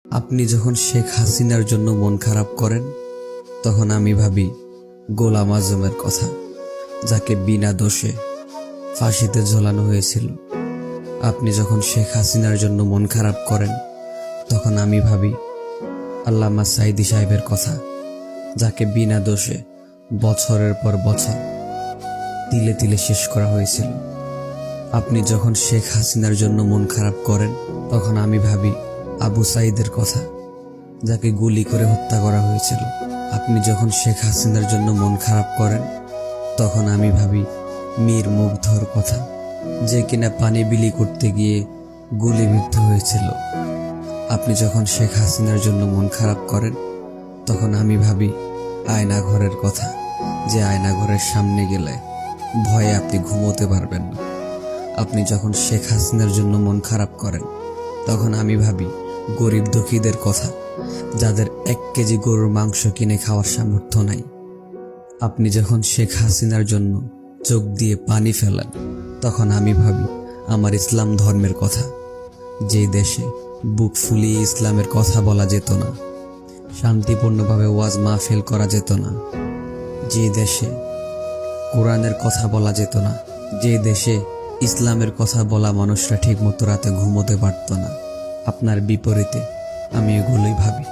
আপনি যখন শেখ হাসিনার জন্য মন খারাপ করেন, তখন আমি ভাবি গোলাম আজমের কথা, যাকে বিনা দোষে ফাঁসিতে ঝোলানো হয়েছিল। আপনি যখন শেখ হাসিনার জন্য মন খারাপ করেন, তখন আমি ভাবি আল্লামা সাঈদী সাহেবের কথা, যাকে বিনা দোষে বছরের পর বছর তিলে তিলে শেষ করা হয়েছিল। আপনি যখন শেখ হাসিনার জন্য মন খারাপ করেন, তখন আমি ভাবি আবু সাঈদের কথা, যাকে গুলি করে হত্যা করা হয়েছিল। আপনি যখন শেখ হাসিনার জন্য মন খারাপ করেন, তখন আমি ভাবি মীর মুগ্ধর কথা, যে কিনা পানি বিলি করতে গিয়ে গুলিবিদ্ধ হয়েছিল। আপনি যখন শেখ হাসিনার জন্য মন খারাপ করেন, তখন আমি ভাবি আয়নাঘরের কথা, যে আয়নাঘরের সামনে গেলে ভয়ে আপনি ঘুমোতে পারবেন না। আপনি যখন শেখ হাসিনার জন্য মন খারাপ করেন, তখন আমি ভাবি গরিব দুঃখীদের কথা, যাদের 1 কেজি গরুর মাংস কিনে খাওয়ার সামর্থ্য নাই। আপনি যখন শেখ হাসিনার জন্য চোখ দিয়ে পানি ফেলেন, তখন আমি ভাবি আমার ইসলাম ধর্মের কথা, যে দেশে বুক ফুলিয়ে ইসলামের কথা বলা যেত না, শান্তিপূর্ণভাবে ওয়াজ মাহফিল করা যেত না, যে দেশে কোরআনের কথা বলা যেত না, যে দেশে ইসলামের কথা বলা মানুষরা ঠিকমতো রাতে ঘুমোতে পারত না। আপনার বিপরীতে আমি এগুলোই ভাবি।